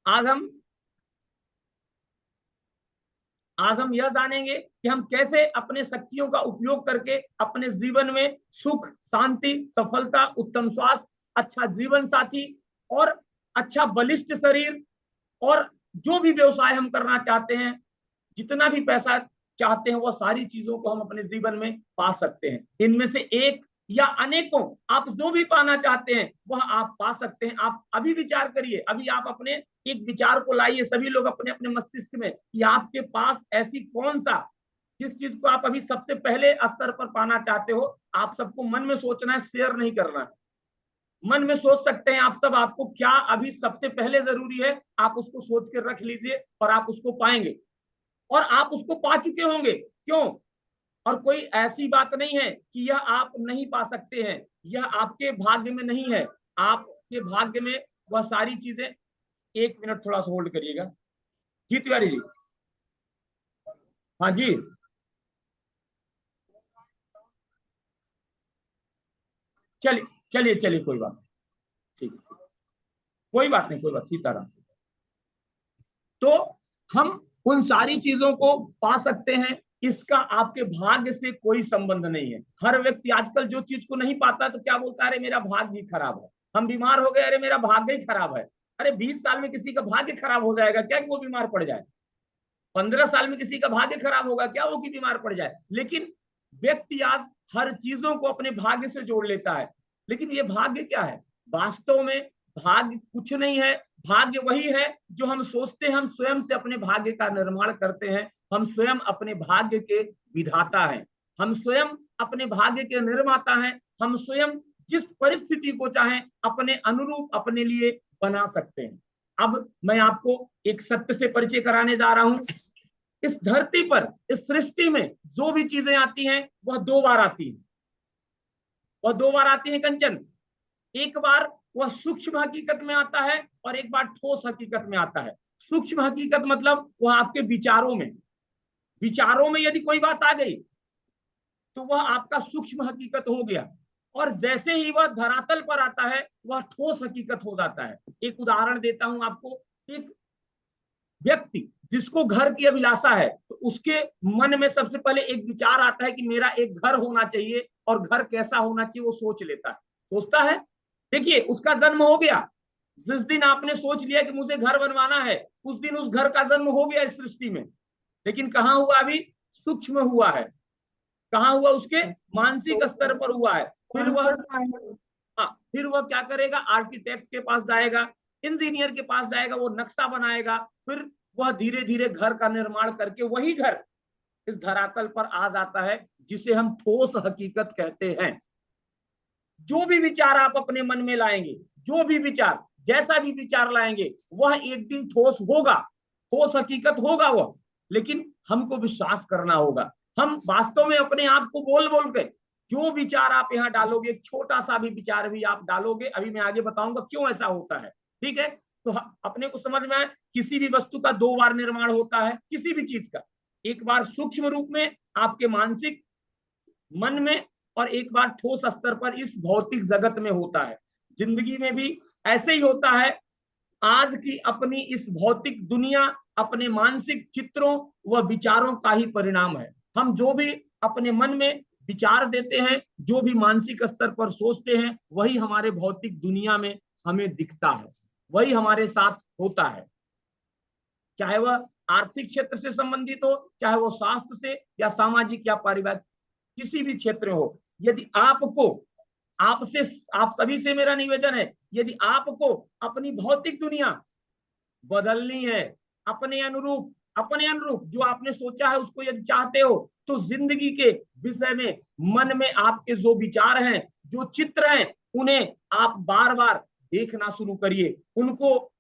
आज हम आज हम यह जानेंगे कि हम कैसे अपने शक्तियों का उपयोग करके अपने जीवन में सुख, शांति, सफलता, उत्तम स्वास्थ्य, अच्छा जीवन साथी और अच्छा बलिष्ठ शरीर और जो भी व्यवसाय हम करना चाहते हैं, जितना भी पैसा चाहते हैं, वह सारी चीजों को हम अपने जीवन में पा सकते हैं। इनमें से एक या अनेकों, आप जो भी पाना चाहते हैं वह आप पा सकते हैं। आप अभी विचार करिए, अभी आप अपने एक विचार को लाइए सभी लोग अपने अपने मस्तिष्क में कि आपके पास ऐसी कौन सा, जिस चीज को आप अभी सबसे पहले स्तर पर पाना चाहते हो। आप सबको मन में सोचना है, शेयर नहीं करना है। मन में सोच सकते हैं आप सब, आपको क्या अभी सबसे पहले जरूरी है, आप उसको सोच के रख लीजिए और आप उसको पाएंगे और आप उसको पा चुके होंगे। क्यों? और कोई ऐसी बात नहीं है कि यह आप नहीं पा सकते हैं, यह आपके भाग्य में नहीं है। आपके भाग्य में वह सारी चीजें, एक मिनट थोड़ा सा होल्ड करिएगा। जी तिवारी जी। हाँ जी। चलिए चलिए चलिए, कोई बात नहीं। ठीक है, कोई बात नहीं, कोई बात, सीताराम। तो हम उन सारी चीजों को पा सकते हैं, इसका आपके भाग्य से कोई संबंध नहीं है। हर व्यक्ति आजकल जो चीज को नहीं पाता तो क्या बोलता है, अरे मेरा भाग्य ही खराब है। हम बीमार हो गए, अरे मेरा भाग्य ही खराब है। अरे 20 साल में किसी का भाग्य खराब हो जाएगा क्या कि वो बीमार पड़ जाए? 15 साल में किसी का भाग्य खराब होगा क्या वो कि बीमार पड़ जाए? लेकिन व्यक्ति आज हर चीजों को अपने भाग्य से जोड़ लेता है। लेकिन ये भाग्य क्या है? वास्तव में भाग्य कुछ नहीं है। भाग्य वही है जो हम सोचते हैं। हम स्वयं से अपने भाग्य का निर्माण करते हैं। हम स्वयं अपने भाग्य के विधाता हैं। हम स्वयं अपने भाग्य के निर्माता हैं। हम स्वयं जिस परिस्थिति को चाहें अपने अनुरूप अपने लिए बना सकते हैं। अब मैं आपको एक सत्य से परिचय कराने जा रहा हूं। इस धरती पर, इस सृष्टि में जो भी चीजें आती हैं वह दो बार आती हैं। वह दो बार आती है कंचन। एक बार वह सूक्ष्म हकीकत में आता है और एक बार ठोस हकीकत में आता है। सूक्ष्म हकीकत मतलब वह आपके विचारों में, विचारों में यदि कोई बात आ गई तो वह आपका सूक्ष्म हकीकत हो गया। और जैसे ही वह धरातल पर आता है वह ठोस हकीकत हो जाता है। एक उदाहरण देता हूं आपको। एक व्यक्ति जिसको घर की अभिलाषा है तो उसके मन में सबसे पहले एक विचार आता है कि मेरा एक घर होना चाहिए और घर कैसा होना चाहिए वो सोच लेता है, सोचता है। देखिए उसका जन्म हो गया। जिस दिन आपने सोच लिया कि मुझे घर बनवाना है, उस दिन उस घर का जन्म हो गया इस सृष्टि में। लेकिन कहां हुआ? अभी सूक्ष्म हुआ है। कहां हुआ? उसके मानसिक स्तर पर हुआ है। फिर वह, हाँ, फिर वह क्या करेगा? आर्किटेक्ट के पास जाएगा, इंजीनियर के पास जाएगा, वो नक्शा बनाएगा। फिर वह धीरे धीरे घर का निर्माण करके वही घर इस धरातल पर आ जाता है, जिसे हम ठोस हकीकत कहते हैं। जो भी विचार आप अपने मन में लाएंगे, जो भी विचार, जैसा भी विचार लाएंगे, वह एक दिन ठोस होगा, ठोस हकीकत होगा वह। लेकिन हमको विश्वास करना होगा। हम वास्तव में अपने आप को बोल बोल के, जो विचार आप यहाँ डालोगे, एक छोटा सा भी विचार भी आप डालोगे, अभी मैं आगे बताऊंगा क्यों ऐसा होता है। ठीक है? तो अपने को समझ में आए, किसी भी वस्तु का दो बार निर्माण होता है, किसी भी चीज का। एक बार सूक्ष्म रूप में आपके मानसिक मन में, और एक बार ठोस स्तर पर इस भौतिक जगत में होता है। जिंदगी में भी ऐसे ही होता है। आज की अपनी इस भौतिक दुनिया अपने मानसिक चित्रों व विचारों का ही परिणाम है। हम जो भी अपने मन में विचार देते हैं, जो भी मानसिक स्तर पर सोचते हैं, वही हमारे भौतिक दुनिया में हमें दिखता है, वही हमारे साथ होता है। चाहे वह आर्थिक क्षेत्र से संबंधित हो, चाहे वो स्वास्थ्य से या सामाजिक या पारिवारिक किसी भी क्षेत्र में हो। यदि आपको, आपसे, आप सभी से मेरा निवेदन है, यदि आपको अपनी भौतिक दुनिया बदलनी है, अपने अनुरूप जो आपने सोचा है उसको यदि चाहते हो, तो जिंदगी के विषय में मन में आपके जो विचार हैं, जो चित्र हैं, उन्हें आप बार बार देखना शुरू करिए, उनको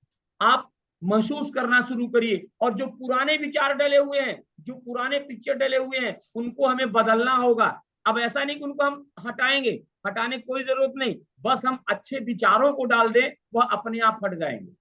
आप महसूस करना शुरू करिए। और जो पुराने विचार डले हुए हैं, जो पुराने पिक्चर डले हुए हैं, उनको हमें बदलना होगा। अब ऐसा नहीं कि उनको हम हटाएंगे, हटाने की कोई जरूरत नहीं, बस हम अच्छे विचारों को डाल दें, वह अपने आप हट जाएंगे।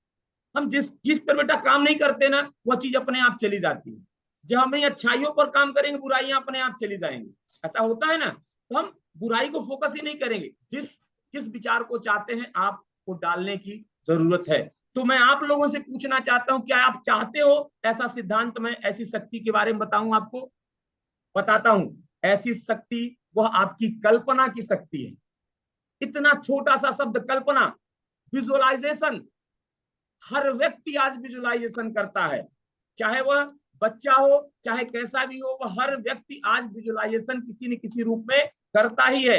हम जिस जिस पर बेटा काम नहीं करते ना, वह चीज अपने आप चली जाती है। जब हम अच्छाइयों पर काम करेंगे, बुराइयां अपने आप चली जाएंगी। ऐसा होता है ना? तो हम बुराई को फोकस ही नहीं करेंगे। जिस जिस विचार को चाहते हैं आपको डालने की जरूरत है। तो मैं आप लोगों से पूछना चाहता हूं, क्या आप चाहते हो ऐसा सिद्धांत में, ऐसी शक्ति के बारे में बताऊं आपको? बताता हूं। ऐसी शक्ति वह आपकी कल्पना की शक्ति है। इतना छोटा सा शब्द कल्पना, विजुअलाइजेशन। हर व्यक्ति आज विजुअलाइजेशन करता है, चाहे वह बच्चा हो चाहे कैसा भी हो, वह हर व्यक्ति आज विजुअलाइजेशन किसी न किसी रूप में करता ही है।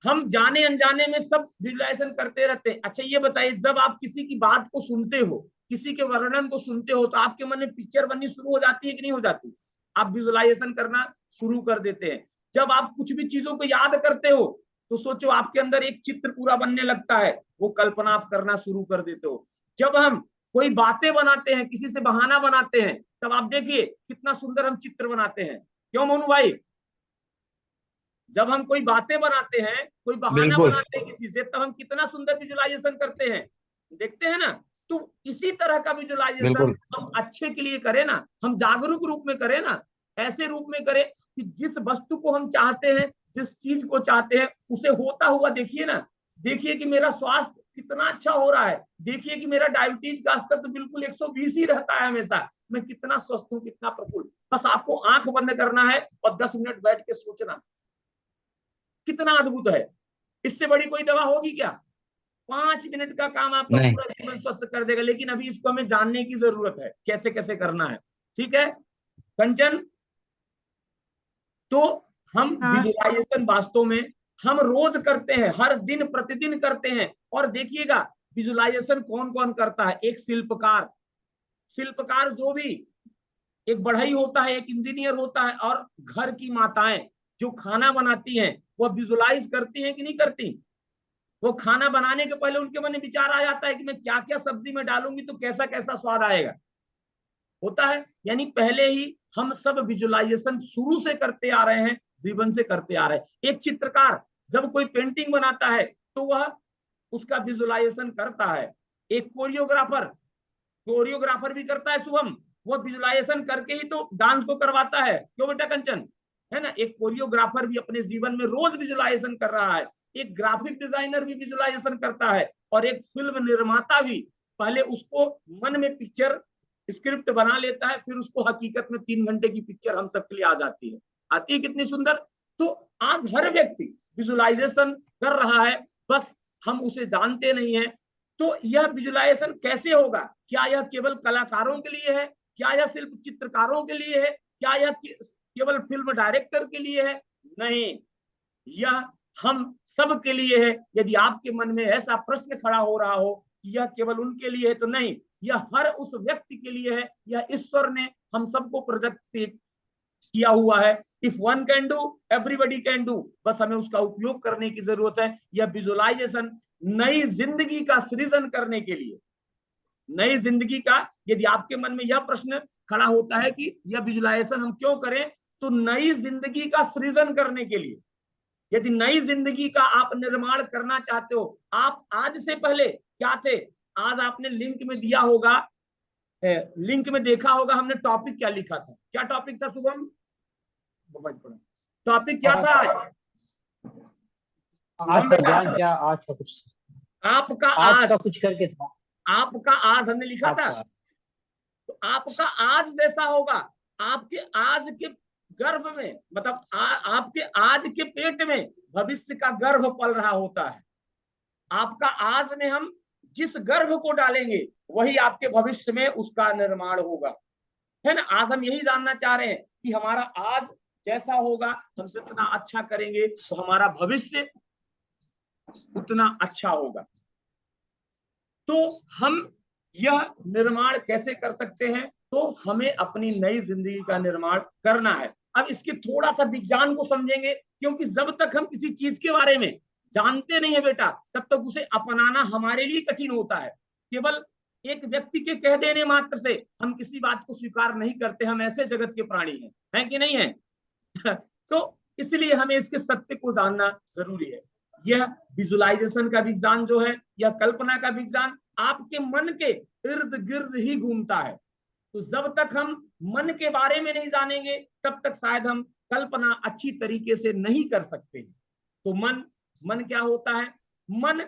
हम जाने अनजाने में सब विजुअलाइजेशन करते रहते हैं। अच्छा ये बताइए, जब आप किसी की बात को सुनते हो, किसी के वर्णन को सुनते हो, तो आपके मन में पिक्चर बननी शुरू हो जाती है कि नहीं हो जाती? आप विजुअलाइजेशन करना शुरू कर देते हैं। जब आप कुछ भी चीजों को याद करते हो, तो सोचो आपके अंदर एक चित्र पूरा बनने लगता है, वो कल्पना आप करना शुरू कर देते हो। जब हम कोई बातें बनाते हैं, किसी से बहाना बनाते हैं, तब आप देखिए कितना सुंदर हम चित्र बनाते हैं। क्यों मोनू भाई? जब हम कोई बातें बनाते हैं, कोई बहाना बिल्कुल बनाते हैं किसी से, तब हम कितना सुंदर विजुअलाइजेशन करते हैं, देखते हैं ना। तो इसी तरह का विजुअलाइजेशन बिल्कुल हम अच्छे के लिए करें ना, हम जागरूक रूप में करें ना, ऐसे रूप में करें कि जिस वस्तु को हम चाहते हैं, जिस चीज को चाहते हैं, उसे होता हुआ देखिए ना। देखिए कि मेरा स्वास्थ्य कितना अच्छा हो रहा है, देखिए कि मेरा डायबिटीज का स्तर तो बिल्कुल 120 ही रहता है हमेशा, मैं कितना स्वस्थ हूँ, कितना प्रफुल्ल। बस आपको आंख बंद करना है और 10 मिनट बैठ के सोचना। कितना अद्भुत है! इससे बड़ी कोई दवा होगी क्या? 5 मिनट का काम आपका नहीं। पूरा जीवन स्वस्थ कर देगा। लेकिन अभी इसको हमें जानने की जरूरत है, कैसे कैसे करना है। ठीक है कंचन? तो हम हाँ विजुअलाइजेशन वास्तव में हम रोज करते हैं, हर दिन प्रतिदिन करते हैं। और देखिएगा विजुअलाइजेशन कौन कौन करता है। एक शिल्पकार, शिल्पकार जो भी एक बढ़ई होता है, एक इंजीनियर होता है, और घर की माताएं जो खाना बनाती हैं, वह विजुअलाइज करती हैं कि नहीं करती? वो खाना बनाने के पहले उनके मन में विचार आ जाता है कि मैं क्या क्या सब्जी में डालूंगी तो कैसा कैसा स्वाद आएगा, होता है। यानी पहले ही हम सब विजुअलाइजेशन शुरू से करते आ रहे हैं, जीवन से करते आ रहे हैं। एक चित्रकार जब कोई पेंटिंग बनाता है तो वह उसका विजुअलाइजेशन करता है। एक कोरियोग्राफर, कोरियोग्राफर भी करता है शुभम, वो विजुअलाइजेशन करके ही तो डांस को करवाता है। क्यों बेटा कंचन? है ना, एक कोरियोग्राफर भी अपने जीवन में रोज विजुअलाइजेशन कर रहा है। एक ग्राफिक डिजाइनर भी विजुअलाइजेशन करता है, और एक फिल्म निर्माता भी पहले उसको मन में पिक्चर स्क्रिप्ट बना लेता है, फिर उसको हकीकत में 3 घंटे की पिक्चर हम सबके लिए आ जाती है। आती है कितनी सुंदर। तो आज हर व्यक्ति विजुअलाइजेशन कर रहा है, बस हम उसे जानते नहीं है। तो यह विजुअलाइजेशन कैसे होगा? क्या यह केवल कलाकारों के लिए है? क्या यह सिर्फ चित्रकारों के लिए है? क्या यह केवल फिल्म डायरेक्टर के लिए है? नहीं, यह हम सब के लिए है। यदि आपके मन में ऐसा प्रश्न खड़ा हो रहा हो कि यह केवल उनके लिए है, तो नहीं, यह हर उस व्यक्ति के लिए है। यह ईश्वर ने हम सबको प्रोजेक्ट किया हुआ है। If one can do everybody can do, बस हमें उसका उपयोग करने की जरूरत है। यह विजुअलाइजेशन नई जिंदगी का सृजन करने के लिए, नई जिंदगी का, यदि आपके मन में यह प्रश्न खड़ा होता है कि यह विजुअलाइजेशन हम क्यों करें, तो नई जिंदगी का सृजन करने के लिए। यदि नई जिंदगी का आप निर्माण करना चाहते हो, आप आज से पहले क्या थे? आज आपने लिंक में दिया होगा, लिंक में देखा होगा हमने टॉपिक क्या लिखा था। क्या टॉपिक था शुभम? टॉपिक क्या था आज? आज का ज्ञान क्या? आज का कुछ, आपका आज आज, का कुछ करके था। आपका आज हमने लिखा था। आपका तो आपका आज जैसा होगा, आपके आज के गर्भ में, मतलब आपके आज के पेट में भविष्य का गर्भ पल रहा होता है। आपका आज में हम जिस गर्भ को डालेंगे, वही आपके भविष्य में उसका निर्माण होगा। है ना? आज हम यही जानना चाह रहे हैं कि हमारा आज जैसा होगा, हम जितना अच्छा करेंगे तो हमारा भविष्य उतना अच्छा होगा। तो हम यह निर्माण कैसे कर सकते हैं? तो हमें अपनी नई जिंदगी का निर्माण करना है। अब इसके थोड़ा सा विज्ञान को समझेंगे, क्योंकि जब तक हम किसी चीज के बारे में जानते नहीं है बेटा, तब तक उसे अपनाना हमारे लिए कठिन होता है। केवल एक व्यक्ति के कह देने मात्र से हम किसी बात को स्वीकार नहीं करते। हम ऐसे जगत के प्राणी हैं कि नहीं है? तो इसलिए हमें इसके सत्य को जानना जरूरी है। यह विजुअलाइजेशन का विज्ञान जो है, यह कल्पना का विज्ञान आपके मन के इर्द गिर्द ही घूमता है। तो जब तक हम मन के बारे में नहीं जानेंगे, तब तक शायद हम कल्पना अच्छी तरीके से नहीं कर सकते। तो मन, मन क्या होता है? मन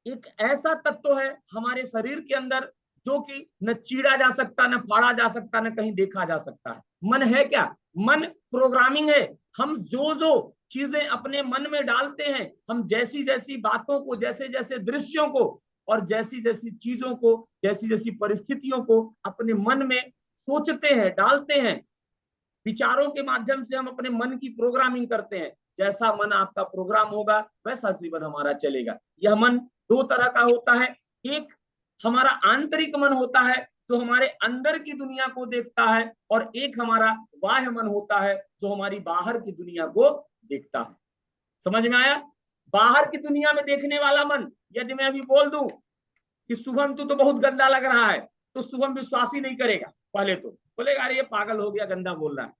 एक ऐसा तत्व है हमारे शरीर के अंदर जो कि न चीरा जा सकता, न फाड़ा जा सकता, न कहीं देखा जा सकता है। मन है क्या? मन प्रोग्रामिंग है। हम जो जो चीजें अपने मन में डालते हैं, हम जैसी जैसी बातों को, जैसे जैसे दृश्यों को और जैसी जैसी चीजों को, जैसी जैसी परिस्थितियों को अपने मन में सोचते हैं, डालते हैं, विचारों के माध्यम से हम अपने मन की प्रोग्रामिंग करते हैं। जैसा मन आपका प्रोग्राम होगा वैसा जीवन हमारा चलेगा। यह मन दो तरह का होता है। एक हमारा आंतरिक मन होता है जो हमारे अंदर की दुनिया को देखता है, और एक हमारा बाह्य मन होता है जो हमारी बाहर की दुनिया को देखता है। समझ में आया? बाहर की दुनिया में देखने वाला मन, यदि मैं अभी बोल दूं कि शुभम तू तो बहुत गंदा लग रहा है, तो शुभम विश्वास ही नहीं करेगा। पहले तो बोलेगा अरे ये पागल हो गया, गंदा बोल रहा है।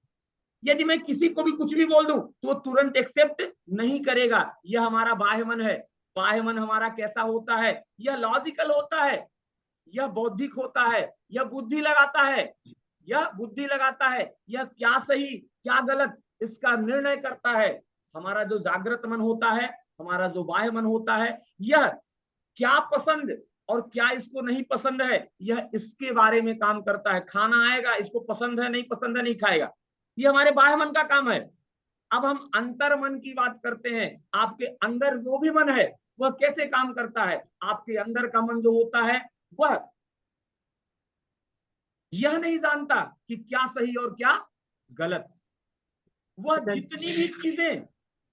यदि मैं किसी को भी कुछ भी बोल दूं तो वो तुरंत एक्सेप्ट नहीं करेगा। यह हमारा बाह्य मन है। बाह्य मन हमारा कैसा होता है? यह लॉजिकल होता है, यह बौद्धिक होता है, यह बुद्धि लगाता है, यह बुद्धि लगाता है, यह क्या सही क्या गलत इसका निर्णय करता है। हमारा जो जागृत मन होता है, हमारा जो बाह्य मन होता है, यह क्या पसंद और क्या इसको नहीं पसंद है, यह इसके बारे में काम करता है। खाना आएगा, इसको पसंद है नहीं खाएगा, ये हमारे बाह्य मन का काम है। अब हम अंतर मन की बात करते हैं। आपके अंदर जो भी मन है वह कैसे काम करता है? आपके अंदर का मन जो होता है वह यह नहीं जानता कि क्या सही और क्या गलत। वह जितनी भी चीजें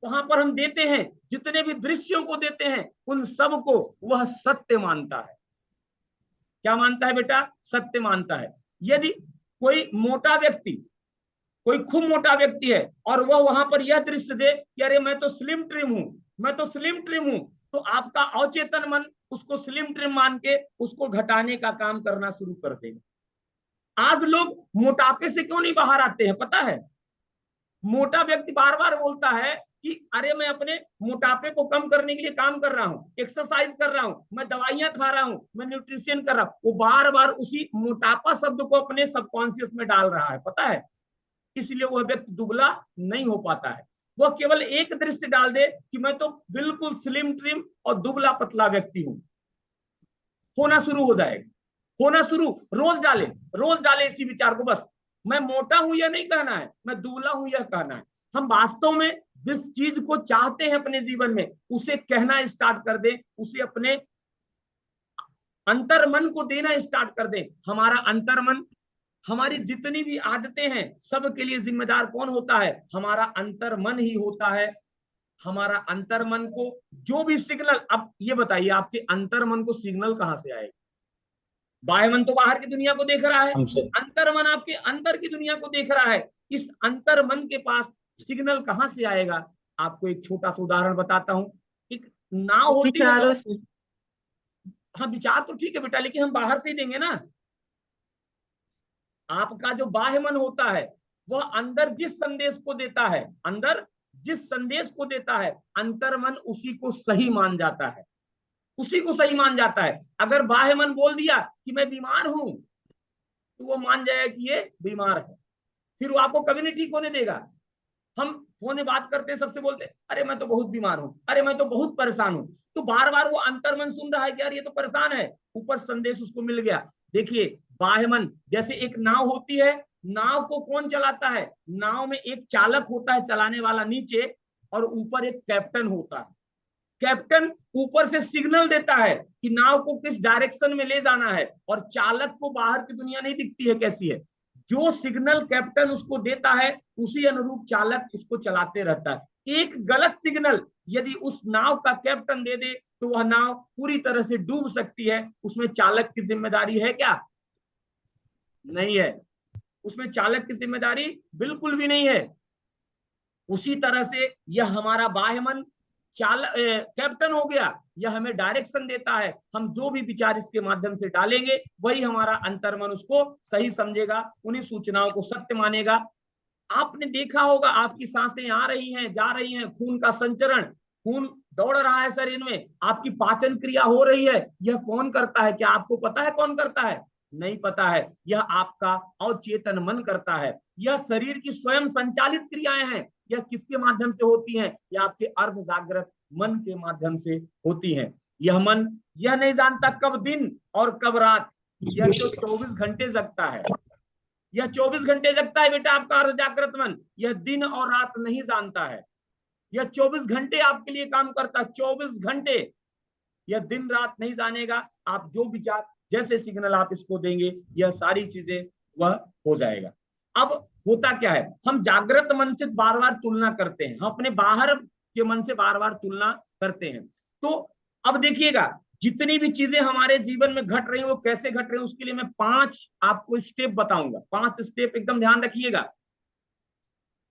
वहां पर हम देते हैं, जितने भी दृश्यों को देते हैं, उन सब को वह सत्य मानता है। क्या मानता है बेटा? सत्य मानता है। यदि कोई मोटा व्यक्ति, कोई खूब मोटा व्यक्ति है और वह वहां पर यह दृश्य दे कि अरे मैं तो स्लिम ट्रिम हूं, मैं तो स्लिम ट्रिम हूं, तो आपका अवचेतन मन उसको स्लिम ट्रिम मान के उसको घटाने का काम करना शुरू कर देगा। आज लोग मोटापे से क्यों नहीं बाहर आते हैं पता है? मोटा व्यक्ति बार बार बोलता है कि अरे मैं अपने मोटापे को कम करने के लिए काम कर रहा हूं, एक्सरसाइज कर रहा हूं, मैं दवाइयां खा रहा हूं, मैं न्यूट्रिशन कर रहा हूं। वो बार बार उसी मोटापा शब्द को अपने सबकॉन्शियस में डाल रहा है, पता है? इसलिए वह व्यक्ति दुबला नहीं हो पाता है। वह केवल एक दृश्य डाल दे कि मैं तो बिल्कुल स्लिम ट्रिम और दुबला पतला व्यक्ति हूं, होना शुरू हो जाएगा। होना शुरू, रोज डाले इसी विचार को। बस मैं मोटा हूं यह नहीं कहना है, मैं दुबला हूं यह कहना है। हम वास्तव में जिस चीज को चाहते हैं अपने जीवन में उसे कहना स्टार्ट कर दें, उसे अपने अंतर मन को देना स्टार्ट कर दें। हमारा अंतर मन, हमारी जितनी भी आदतें हैं सब के लिए जिम्मेदार कौन होता है? हमारा अंतर मन ही होता है। हमारा अंतर मन को जो भी सिग्नल, अब ये बताइए आपके अंतर मन को सिग्नल कहां से आएगा? बाह्य मन तो बाहर की दुनिया को देख रहा है, हमसे। अंतर मन आपके अंदर की दुनिया को देख रहा है। इस अंतर मन के पास सिग्नल कहां से आएगा? आपको एक छोटा सा उदाहरण बताता हूं। एक नाव होती है विचारों जो, से। हाँ विचार तो ठीक है बेटा, लेकिन हम बाहर से ही देंगे ना। आपका जो बाह्य मन होता है वह अंदर जिस संदेश को देता है, अंदर जिस संदेश को देता है, अंतर मन उसी को सही मान जाता है, उसी को सही मान जाता है। अगर बाह्य मन बोल दिया कि मैं बीमार हूं, तो वो मान जाएगा कि ये बीमार है, फिर वो आपको कभी नहीं ठीक होने देगा। हम फोन में बात करते हैं, सबसे बोलते हैं अरे मैं तो बहुत बीमार हूं, अरे मैं तो बहुत परेशान हूं। तो बार बार वो अंतर्मन सुन रहा है कि यार ये तो परेशान है, ऊपर संदेश उसको मिल गया। देखिए बाह्य मन जैसे एक नाव होती है, नाव को कौन चलाता है? नाव में एक चालक होता है चलाने वाला नीचे, और ऊपर एक कैप्टन होता है। कैप्टन ऊपर से सिग्नल देता है कि नाव को किस डायरेक्शन में ले जाना है, और चालक को बाहर की दुनिया नहीं दिखती है कैसी है। जो सिग्नल कैप्टन उसको देता है उसी अनुरूप चालक उसको चलाते रहता है। एक गलत सिग्नल यदि उस नाव का कैप्टन दे दे तो वह नाव पूरी तरह से डूब सकती है। उसमें चालक की जिम्मेदारी है क्या? नहीं है। उसमें चालक की जिम्मेदारी बिल्कुल भी नहीं है। उसी तरह से यह हमारा बाह्य मन कैप्टन हो गया, यह हमें डायरेक्शन देता है। हम जो भी विचार इसके माध्यम से डालेंगे वही हमारा अंतर्मन उसको सही समझेगा, उन्हीं सूचनाओं को सत्य मानेगा। आपने देखा होगा आपकी सांसें आ रही हैं जा रही हैं, खून का संचरण, खून दौड़ रहा है शरीर में, आपकी पाचन क्रिया हो रही है, यह कौन करता है? क्या आपको पता है कौन करता है? नहीं पता है। यह आपका अवचेतन मन करता है। यह शरीर की स्वयं संचालित क्रियाएं हैं। यह किसके माध्यम से होती हैं? यह आपके अर्ध जागृत मन के माध्यम से होती हैं। यह मन यह नहीं जानता कब दिन और कब रात, यह तो 24 घंटे जगता है। यह 24 घंटे जगता है बेटा आपका अर्ध जागृत मन, यह दिन और रात नहीं जानता है। यह 24 घंटे आपके लिए काम करता है, 24 घंटे। यह दिन रात नहीं जानेगा, आप जो विचार जैसे सिग्नल आप इसको देंगे यह सारी चीजें वह हो जाएगा। अब होता क्या है, हम जागृत मन से बार बार तुलना करते हैं, हम अपने बाहर के मन से बार बार तुलना करते हैं। तो अब देखिएगा जितनी भी चीजें हमारे जीवन में घट रही हैं वो कैसे घट रही हैं, उसके लिए मैं 5 आपको स्टेप बताऊंगा। 5 स्टेप एकदम ध्यान रखिएगा।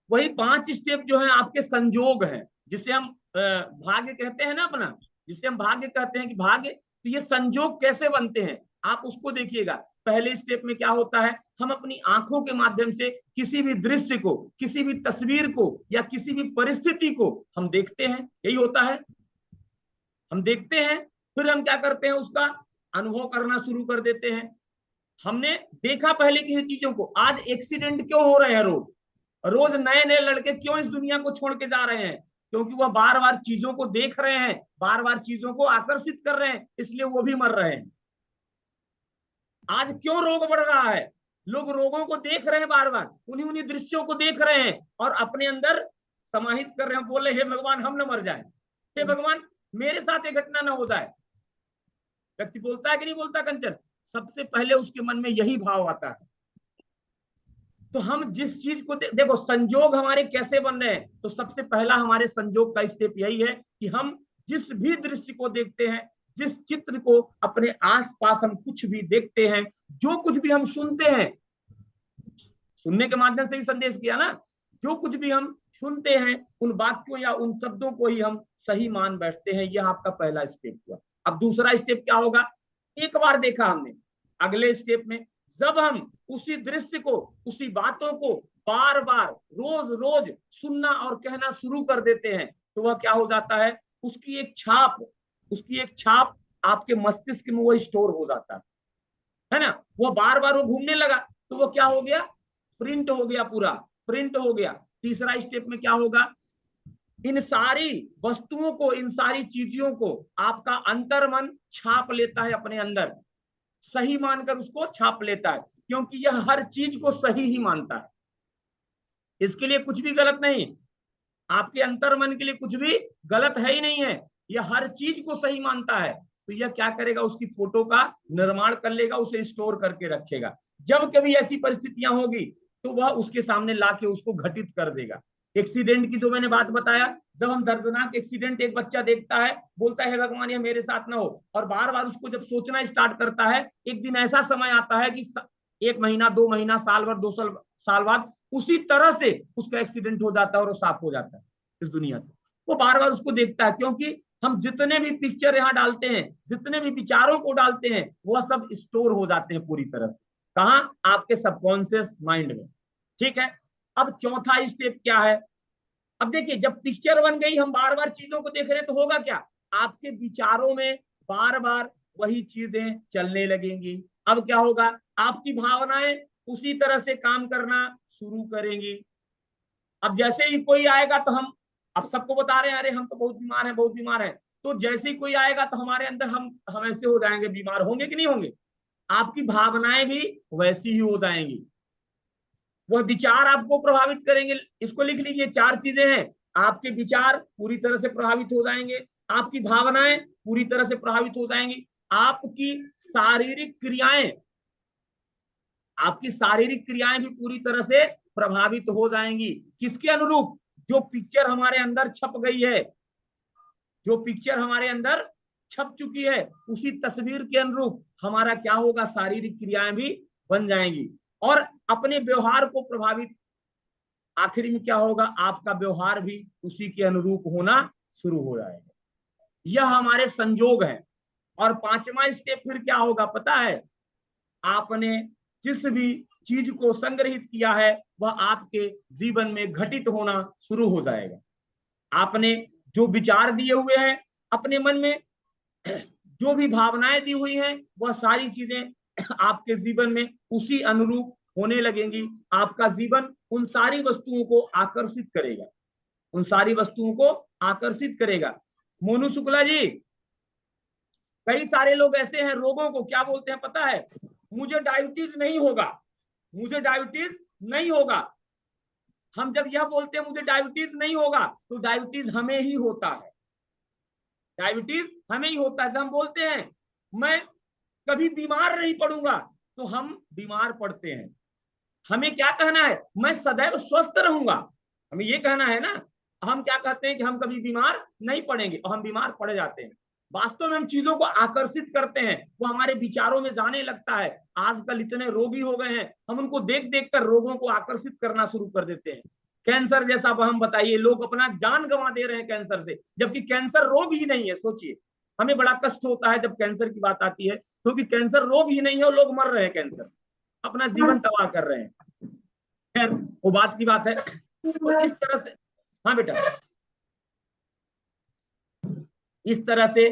वही 5 स्टेप जो है आपके संजोग हैं, जिसे हम भाग्य कहते हैं ना अपना, जिसे हम भाग्य कहते हैं कि भाग्य, तो ये संजोग कैसे बनते हैं आप उसको देखिएगा। पहले स्टेप में क्या होता है, हम अपनी आंखों के माध्यम से किसी भी दृश्य को, किसी भी तस्वीर को या किसी भी परिस्थिति को हम देखते हैं, यही होता है। हम देखते हैं, फिर हम क्या करते हैं, उसका अनुभव करना शुरू कर देते हैं। हमने देखा पहले किसी चीजों को, आज एक्सीडेंट क्यों हो रहे हैं, रोज नए नए लड़के क्यों इस दुनिया को छोड़ के जा रहे हैं, क्योंकि वह बार बार चीजों को देख रहे हैं, बार बार चीजों को आकर्षित कर रहे हैं, इसलिए वो भी मर रहे हैं। आज क्यों रोग बढ़ रहा है, लोग रोगों को देख रहे हैं, बार बार उन्हीं उन्हीं दृश्यों को देख रहे हैं और अपने अंदर समाहित कर रहे हैं, बोले हे भगवान हम न मर जाए, हे भगवान मेरे साथ ये घटना ना हो जाए। व्यक्ति बोलता है कि नहीं बोलता कंचन, सबसे पहले उसके मन में यही भाव आता है। तो हम जिस चीज को देखो संजोग हमारे कैसे बन रहे हैं, तो सबसे पहला हमारे संजोग का स्टेप यही है कि हम जिस भी दृश्य को देखते हैं, जिस चित्र को अपने आसपास हम कुछ भी देखते हैं, जो कुछ भी हम सुनते हैं, सुनने के माध्यम से ही संदेश किया ना, जो कुछ भी हम सुनते हैं उन वाक्यों या उन शब्दों को ही हम सही मान बैठते हैं। यह आपका पहला स्टेप हुआ। अब दूसरा स्टेप क्या होगा, एक बार देखा हमने, अगले स्टेप में जब हम उसी दृश्य को, उसी बातों को बार बार रोज रोज सुनना और कहना शुरू कर देते हैं, तो वह क्या हो जाता है, उसकी एक छाप आपके मस्तिष्क में वो स्टोर हो जाता है ना। वो बार बार वो घूमने लगा तो वो क्या हो गया, प्रिंट हो गया, पूरा प्रिंट हो गया। तीसरा स्टेप में क्या होगा, इन सारी वस्तुओं को, इन सारी चीजों को आपका अंतर्मन छाप लेता है अपने अंदर, सही मानकर उसको छाप लेता है, क्योंकि यह हर चीज को सही ही मानता है, इसके लिए कुछ भी गलत नहीं, आपके अंतर्मन के लिए कुछ भी गलत है ही नहीं है, यह हर चीज को सही मानता है। तो यह क्या करेगा, उसकी फोटो का निर्माण कर लेगा, उसे स्टोर करके रखेगा। जब कभी ऐसी परिस्थितियां होगी तो वह उसके सामने लाके उसको घटित कर देगा। एक्सीडेंट की जो मैंने बात बताया, जब हम दर्दनाक एक्सीडेंट एक बच्चा देखता है, बोलता है भगवान ये मेरे साथ ना हो, और बार बार उसको जब सोचना स्टार्ट करता है, एक दिन ऐसा समय आता है कि 1 महीना 2 महीना साल भर 2 साल बाद उसी तरह से उसका एक्सीडेंट हो जाता है और वो साफ हो जाता है इस दुनिया से। वो बार बार उसको देखता है, क्योंकि हम जितने भी पिक्चर यहाँ डालते हैं, जितने भी विचारों को डालते हैं, वह सब स्टोर हो जाते हैं पूरी तरह से, कहाँ, आपके सबकॉन्शियस माइंड में। ठीक है, अब चौथा स्टेप क्या है, अब देखिए जब पिक्चर बन गई, हम बार बार चीजों को देख रहे हैं, तो होगा क्या, आपके विचारों में बार बार वही चीजें चलने लगेंगी। अब क्या होगा, आपकी भावनाएं उसी तरह से काम करना शुरू करेंगी। अब जैसे ही कोई आएगा तो हम अब सबको बता रहे हैं अरे हम तो बहुत बीमार हैं, बहुत बीमार हैं, तो जैसे ही कोई आएगा तो हमारे अंदर हम ऐसे हो जाएंगे, बीमार होंगे कि नहीं होंगे, आपकी भावनाएं भी वैसी ही हो जाएंगी, वह विचार आपको प्रभावित करेंगे। इसको लिख लीजिए, 4 चीजें हैं, आपके विचार पूरी तरह से प्रभावित हो जाएंगे, आपकी भावनाएं पूरी तरह से प्रभावित हो जाएंगी, आपकी शारीरिक क्रियाएं, आपकी शारीरिक क्रियाएं भी पूरी तरह से प्रभावित हो जाएंगी। किसके अनुरूप, जो पिक्चर हमारे अंदर छप गई है, जो पिक्चर हमारे अंदर छप चुकी है, उसी तस्वीर के अनुरूप हमारा क्या होगा, शारीरिक क्रियाएं भी बन जाएंगी और अपने व्यवहार को प्रभावित, आखिरी में क्या होगा, आपका व्यवहार भी उसी के अनुरूप होना शुरू हो जाएगा। यह हमारे संजोग है। और 5वां स्टेप फिर क्या होगा पता है, आपने जिस भी चीज को संग्रहित किया है वह आपके जीवन में घटित होना शुरू हो जाएगा। आपने जो विचार दिए हुए हैं अपने मन में, जो भी भावनाएं दी हुई हैं, वह सारी चीजें आपके जीवन में उसी अनुरूप होने लगेंगी। आपका जीवन उन सारी वस्तुओं को आकर्षित करेगा, उन सारी वस्तुओं को आकर्षित करेगा। मोनू शुक्ला जी, कई सारे लोग ऐसे हैं, रोगों को क्या बोलते हैं पता है? मुझे डायबिटीज नहीं होगा, मुझे डायबिटीज नहीं होगा। हम जब यह बोलते हैं मुझे डायबिटीज नहीं होगा, तो डायबिटीज हमें ही होता है, डायबिटीज हमें ही होता है। जब हम बोलते हैं मैं कभी बीमार नहीं पड़ूंगा, तो हम बीमार पड़ते हैं। हमें क्या कहना है? मैं सदैव स्वस्थ रहूंगा, हमें ये कहना है ना। हम क्या कहते हैं कि हम कभी बीमार नहीं पड़ेंगे, और हम बीमार पड़ जाते हैं। वास्तव में हम चीजों को आकर्षित करते हैं, वो हमारे विचारों में जाने लगता है। आजकल इतने रोगी हो गए हैं, हम उनको देख देख कर रोगों को आकर्षित करना शुरू कर देते हैं। कैंसर जैसा हम बताइए, लोग अपना जान गंवा दे रहे हैं कैंसर से, जबकि कैंसर रोग ही नहीं है। सोचिए, हमें बड़ा कष्ट होता है जब कैंसर की बात आती है, क्योंकि कैंसर रोग ही नहीं है और लोग मर रहे हैं कैंसर से, अपना जीवन तबाह कर रहे हैं। खैर, वो बात की बात है। तो इस तरह से, हाँ बेटा, इस तरह से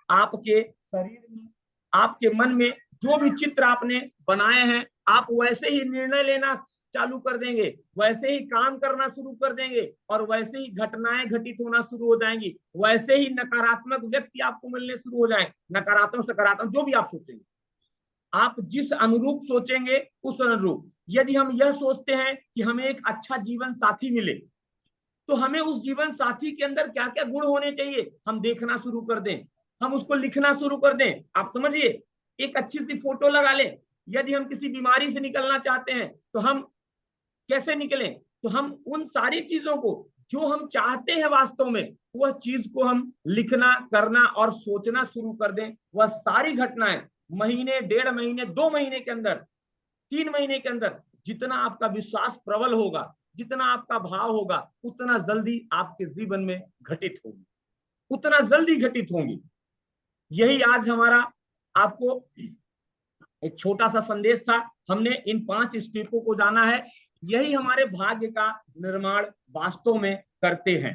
आपके शरीर में, आपके मन में जो भी चित्र आपने बनाए हैं, आप वैसे ही निर्णय लेना चालू कर देंगे, वैसे ही काम करना शुरू कर देंगे, और वैसे ही घटनाएं घटित होना शुरू हो जाएंगी, वैसे ही नकारात्मक व्यक्ति आपको मिलने शुरू हो जाएंगे, नकारात्मक सकारात्मक जो भी आप सोचेंगे। आप जिस अनुरूप सोचेंगे उस अनुरूप। यदि हम यह सोचते हैं कि हमें एक अच्छा जीवन साथी मिले, तो हमें उस जीवन साथी के अंदर क्या क्या गुण होने चाहिए हम देखना शुरू कर दें, हम उसको लिखना शुरू कर दें। आप समझिए, एक अच्छी सी फोटो लगा लें। यदि हम किसी बीमारी से निकलना चाहते हैं, तो हम कैसे निकलें? तो हम उन सारी चीजों को जो हम चाहते हैं वास्तव में, वह चीज को हम लिखना, करना और सोचना शुरू कर दें। वह सारी घटनाएं महीने, 1.5 महीने, 2 महीने के अंदर, 3 महीने के अंदर, जितना आपका विश्वास प्रबल होगा, जितना आपका भाव होगा, उतना जल्दी आपके जीवन में घटित होगी, उतना जल्दी घटित होंगी। यही आज हमारा आपको एक छोटा सा संदेश था। हमने इन 5 स्टेपों को जाना है। यही हमारे भाग्य का निर्माण वास्तव में करते हैं।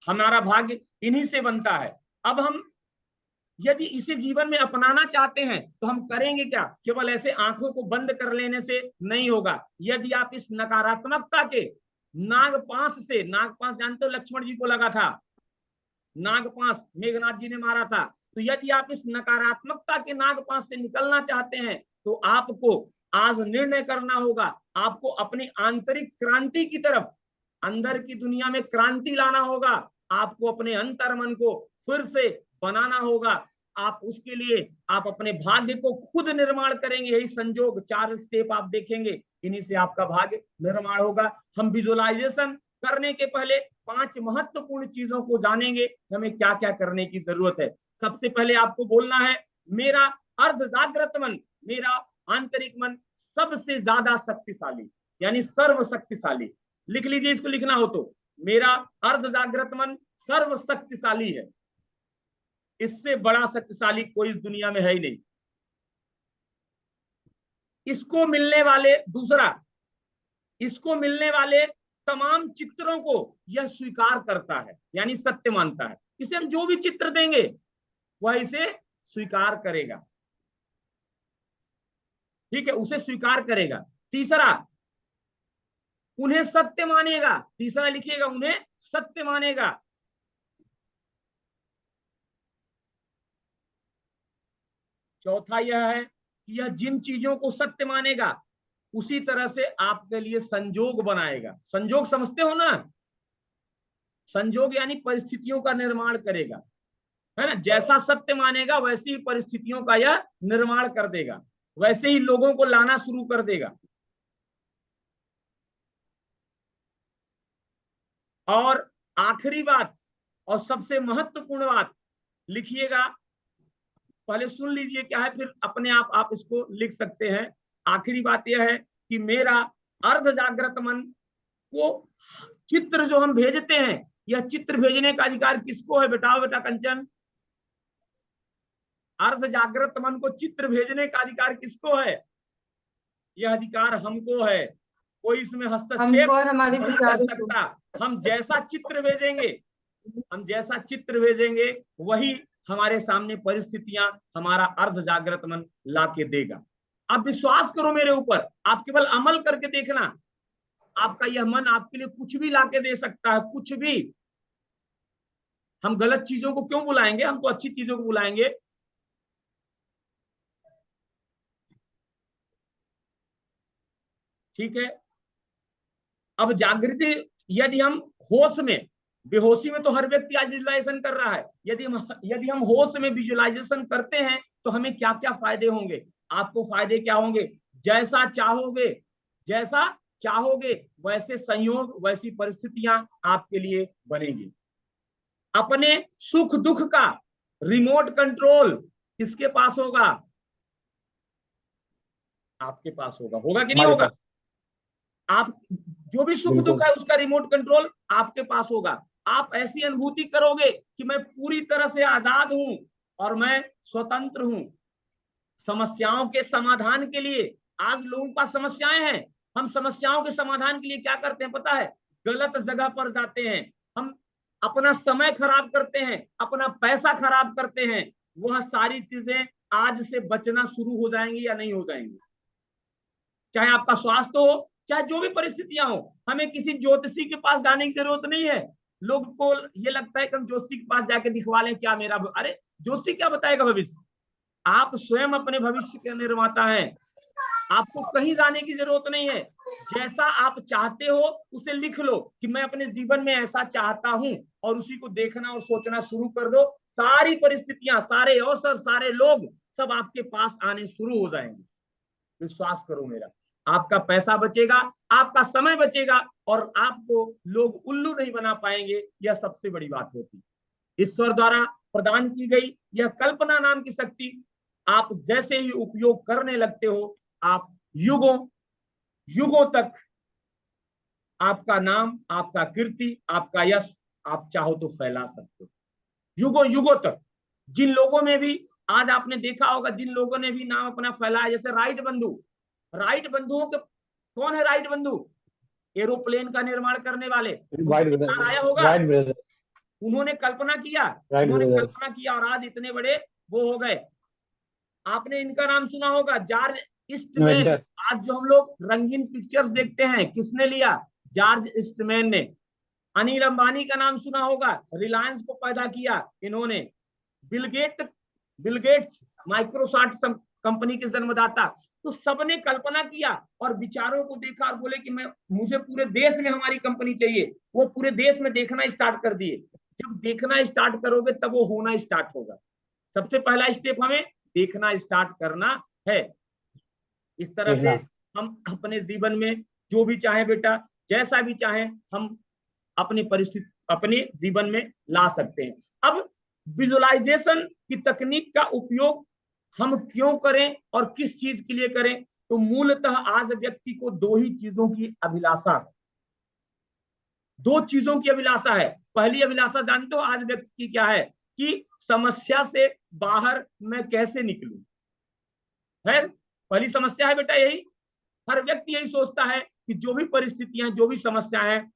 हमारा भाग्य इन्हीं से बनता है। अब हम यदि इसे जीवन में अपनाना चाहते हैं, तो हम करेंगे क्या? केवल ऐसे आंखों को बंद कर लेने से नहीं होगा। यदि आप इस नकारात्मकता के नागपाश से, नागपाश जानते हो, लक्ष्मण जी को लगा था नागपाश, मेघनाथ जी ने मारा था। तो यदि आप इस नकारात्मकता के नागपाश से निकलना चाहते हैं, तो आपको आज निर्णय करना होगा। आपको अपनी आंतरिक क्रांति की तरफ, अंदर की दुनिया में क्रांति लाना होगा। आपको अपने अंतर मन को फिर से बनाना होगा। आप उसके लिए आप अपने भाग्य को खुद निर्माण करेंगे। यही संजोग 4 स्टेप आप देखेंगे, इन्हीं से आपका भाग्य निर्माण होगा। हम विजुअलाइजेशन करने के पहले 5 महत्वपूर्ण चीजों को जानेंगे, हमें क्या क्या करने की जरूरत है। सबसे पहले आपको बोलना है, मेरा अर्ध जागृत मन, मेरा आंतरिक मन सबसे ज्यादा शक्तिशाली, यानी सर्वशक्तिशाली। लिख लीजिए, इसको लिखना हो तो, मेरा अर्ध जागृत मन सर्व शक्तिशाली है। इससे बड़ा शक्तिशाली कोई इस दुनिया में है ही नहीं। इसको मिलने वाले, दूसरा, इसको मिलने वाले तमाम चित्रों को यह स्वीकार करता है, यानी सत्य मानता है। इसे हम जो भी चित्र देंगे, वह इसे स्वीकार करेगा। ठीक है, उसे स्वीकार करेगा। तीसरा, उन्हें सत्य मानेगा। तीसरा लिखिएगा, उन्हें सत्य मानेगा। चौथा यह है कि यह जिन चीजों को सत्य मानेगा, उसी तरह से आपके लिए संजोग बनाएगा। संजोग समझते हो ना? संजोग यानी परिस्थितियों का निर्माण करेगा, है ना? जैसा सत्य मानेगा, वैसी ही परिस्थितियों का यह निर्माण कर देगा, वैसे ही लोगों को लाना शुरू कर देगा। और आखिरी बात और सबसे महत्वपूर्ण बात, लिखिएगा, पहले सुन लीजिए क्या है, फिर अपने आप इसको लिख सकते हैं। आखिरी बात यह है कि मेरा अर्ध जागृत मन को चित्र जो हम भेजते हैं, यह चित्र भेजने का अधिकार किसको है? बताओ बेटा कंचन, अर्ध जागृत मन को चित्र भेजने का अधिकार किसको है? यह अधिकार हमको है। कोई इसमें हस्तक्षेप हमको और हमारे नहीं कर विचारों को। सकता। हम जैसा चित्र भेजेंगे, हम जैसा चित्र भेजेंगे, वही हमारे सामने परिस्थितियां हमारा अर्ध जागृत मन ला के देगा। आप विश्वास करो मेरे ऊपर, आप केवल अमल करके देखना, आपका यह मन आपके लिए कुछ भी लाके दे सकता है, कुछ भी। हम गलत चीजों को क्यों बुलाएंगे? हम तो अच्छी चीजों को बुलाएंगे। ठीक है। अब जागृति, यदि हम होश में, बेहोशी में तो हर व्यक्ति आज विजुलाइजेशन कर रहा है, यदि हम होश में विजुलाइजेशन करते हैं तो हमें क्या क्या फायदे होंगे। आपको फायदे क्या होंगे, जैसा चाहोगे, जैसा चाहोगे वैसे संयोग, वैसी परिस्थितियां आपके लिए बनेगी। अपने सुख दुख का रिमोट कंट्रोल किसके पास होगा, आपके पास होगा। होगा कि नहीं हमारे होगा। पास। आप जो भी सुख दुख बिल्कुल। है उसका रिमोट कंट्रोल आपके पास होगा। आप ऐसी अनुभूति करोगे कि मैं पूरी तरह से आजाद हूं और मैं स्वतंत्र हूं। समस्याओं के समाधान के लिए, आज लोगों के पास समस्याएं हैं, हम समस्याओं के समाधान के लिए क्या करते हैं पता है, गलत जगह पर जाते हैं, हम अपना समय खराब करते हैं, अपना पैसा खराब करते हैं। वह सारी चीजें आज से बचना शुरू हो जाएंगी या नहीं हो जाएंगी। चाहे आपका स्वास्थ्य हो, चाहे जो भी परिस्थितियां हो, हमें किसी ज्योतिषी के पास जाने की जरूरत नहीं है। लोग को ये लगता है कि हम ज्योतिषी के पास जाके दिखवा लें क्या मेरा, अरे ज्योतिषी क्या बताएगा भविष्य, आप स्वयं अपने भविष्य के निर्माता हैं। आपको कहीं जाने की जरूरत नहीं है। जैसा आप चाहते हो उसे लिख लो कि मैं अपने जीवन में ऐसा चाहता हूं, और उसी को देखना और सोचना शुरू कर दो। सारी परिस्थितियां, सारे अवसर, सारे लोग सब आपके पास आने शुरू हो जाएंगे। विश्वास करो मेरा, आपका पैसा बचेगा, आपका समय बचेगा, और आपको लोग उल्लू नहीं बना पाएंगे। यह सबसे बड़ी बात होती। ईश्वर द्वारा प्रदान की गई यह कल्पना नाम की शक्ति, आप जैसे ही उपयोग करने लगते हो, आप युगों युगों तक आपका नाम, आपका कीर्ति, आपका यश आप चाहो तो फैला सकते हो, युगों युगों तक। जिन लोगों में भी, आज आपने देखा होगा, जिन लोगों ने भी नाम अपना फैलाया, जैसे राइट बंधु, राइट बंधुओं के, कौन है राइट बंधु, एरोप्लेन का निर्माण करने वाले, वाइट उनका नाम आया ब्रदर, होगा। वाइट ब्रदर, उन्होंने कल्पना किया, राइट उन्होंने ब्रदर। कल्पना किया और आज इतने बड़े वो हो गए। आपने इनका नाम सुना होगा, जॉर्ज ईस्टमैन। इन्वेंटर। आज जो हम लोग रंगीन पिक्चर्स देखते हैं, किसने लिया, जॉर्ज ईस्टमैन ने। अनिल अंबानी का नाम सुना होगा, रिलायंस को पैदा किया इन्होंने। बिल गेट्स माइक्रोसॉफ्ट कंपनी के जन्मदाता। तो सबने कल्पना किया और विचारों को देखा और बोले कि मैं, मुझे पूरे देश में हमारी कंपनी चाहिए। वो पूरे देश में देखना स्टार्ट कर दिए। जब देखना स्टार्ट करोगे तब वो होना स्टार्ट होगा। सबसे पहला स्टेप हमें देखना स्टार्ट करना है। इस तरह से देखना। हम अपने जीवन में जो भी चाहे बेटा, जैसा भी चाहे, हम अपनी परिस्थिति अपने जीवन में ला सकते हैं। अब विजुअलाइजेशन की तकनीक का उपयोग हम क्यों करें और किस चीज के लिए करें, तो मूलतः आज व्यक्ति को दो ही चीजों की अभिलाषा, दो चीजों की अभिलाषा है। पहली अभिलाषा जानते हो आज व्यक्ति की क्या है, कि समस्या से बाहर मैं कैसे निकलूं, है पहली समस्या है बेटा यही। हर व्यक्ति यही सोचता है कि जो भी परिस्थितियां, जो भी समस्याएं हैं,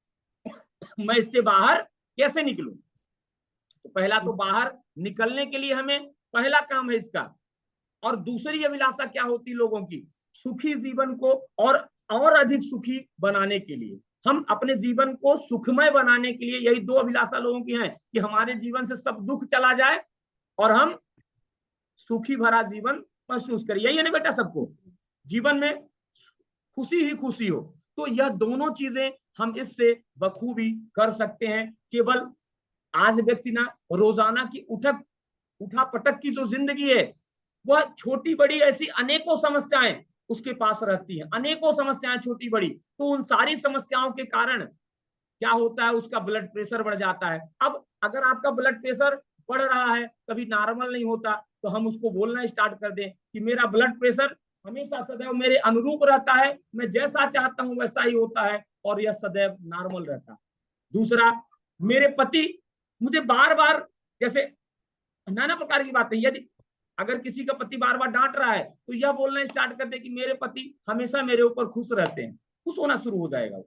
मैं इससे बाहर कैसे निकलूं। तो पहला तो बाहर निकलने के लिए हमें पहला काम है इसका। और दूसरी अभिलाषा क्या होती लोगों की, सुखी जीवन को और अधिक सुखी बनाने के लिए, हम अपने जीवन को सुखमय बनाने के लिए, यही दो अभिलाषा लोगों की है कि हमारे जीवन से सब दुख चला जाए और हम सुखी भरा जीवन महसूस करें। यही है ना बेटा, सबको जीवन में खुशी ही खुशी हो। तो यह दोनों चीजें हम इससे बखूबी कर सकते हैं। केवल आज व्यक्ति ना रोजाना की उठा पटक की जो जिंदगी है, वह छोटी बड़ी ऐसी अनेकों समस्याएं उसके पास रहती हैं, अनेकों समस्याएं छोटी बड़ी। तो उन सारी समस्याओं के कारण क्या होता है, उसका ब्लड प्रेशर बढ़ जाता है। अब अगर आपका ब्लड प्रेशर बढ़ रहा है, कभी नॉर्मल नहीं होता, तो हम उसको बोलना स्टार्ट कर दें कि मेरा ब्लड प्रेशर हमेशा सदैव मेरे अनुरूप रहता है, मैं जैसा चाहता हूं वैसा ही होता है, और यह सदैव नॉर्मल रहता है। दूसरा, मेरे पति मुझे बार बार, जैसे नाना प्रकार की बातें, यदि अगर किसी का पति बार बार डांट रहा है तो यह बोलना स्टार्ट कर दे कि मेरे पति हमेशा मेरे ऊपर खुश रहते हैं, खुश होना शुरू हो जाएगा।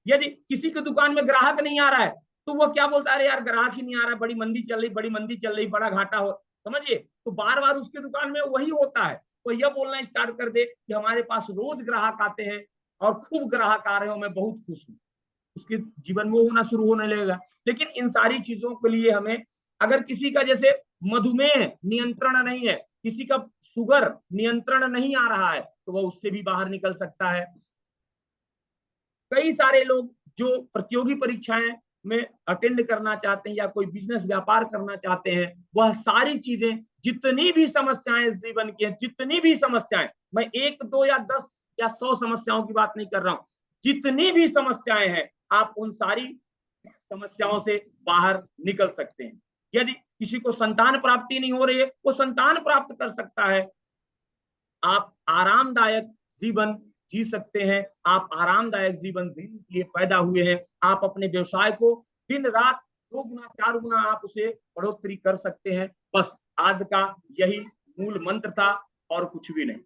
यदि किसी की दुकान में ग्राहक नहीं आ रहा है तो वह क्या बोलता है, अरे यार ग्राहक ही नहीं आ रहा है, बड़ी मंदी चल रही, बड़ी मंदी चल रही, बड़ा घाटा हो, समझिए। तो बार बार उसकी दुकान में वही होता है, तो यह बोलना स्टार्ट कर दे कि हमारे पास रोज ग्राहक आते हैं और खूब ग्राहक आ रहे हो, मैं बहुत खुश हूँ। उसके जीवन में होना शुरू होने लगेगा। लेकिन इन सारी चीजों के लिए हमें, अगर किसी का जैसे मधुमेह नियंत्रण नहीं है, किसी का शुगर नियंत्रण नहीं आ रहा है, तो वह उससे भी बाहर निकल सकता है। कई सारे लोग जो प्रतियोगी परीक्षाएं में अटेंड करना चाहते हैं या कोई बिजनेस व्यापार करना चाहते हैं, वह सारी चीजें, जितनी भी समस्याएं जीवन की हैं, जितनी भी समस्याएं, मैं 1, 2 या 10 या 100 समस्याओं की बात नहीं कर रहा हूं, जितनी भी समस्याएं हैं, आप उन सारी समस्याओं से बाहर निकल सकते हैं। यदि किसी को संतान प्राप्ति नहीं हो रही है, वो संतान प्राप्त कर सकता है। आप आरामदायक जीवन जी सकते हैं, आप आरामदायक जीवन जीने के लिए पैदा हुए हैं। आप अपने व्यवसाय को दिन रात 2 गुना 4 गुना आप उसे बढ़ोतरी कर सकते हैं। बस आज का यही मूल मंत्र था और कुछ भी नहीं।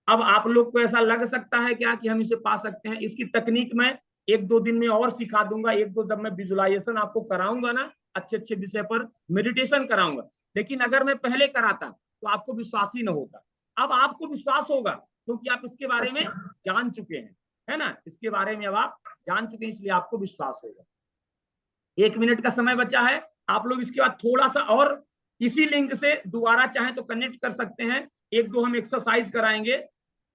अब आप लोग को ऐसा लग सकता है क्या कि हम इसे पा सकते हैं? इसकी तकनीक मैं 1-2 दिन में और सिखा दूंगा। 1-2 जब मैं विजुअलाइजेशन आपको कराऊंगा ना, अच्छे अच्छे विषय पर मेडिटेशन कराऊंगा, लेकिन अगर मैं पहले कराता तो आपको विश्वास ही न होता। अब आपको विश्वास होगा क्योंकि आप इसके बारे में जान चुके हैं, है ना? इसके बारे में अब आप जान चुके हैं, इसलिए आपको विश्वास होगा। 1 मिनट का समय बचा है। आप लोग इसके बाद थोड़ा सा और इसी लिंक से दोबारा चाहें तो कनेक्ट कर सकते हैं। 1-2 हम एक्सरसाइज कराएंगे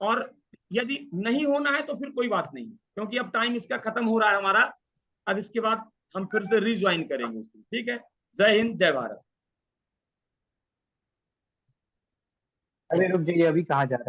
और यदि नहीं होना है तो फिर कोई बात नहीं, क्योंकि अब टाइम इसका खत्म हो रहा है हमारा। अब इसके बाद हम फिर से रिज्वाइन करेंगे। ठीक है, जय हिंद, जय भारत। अरे रुक जाइए, अभी कहाँ जा रहे हैं?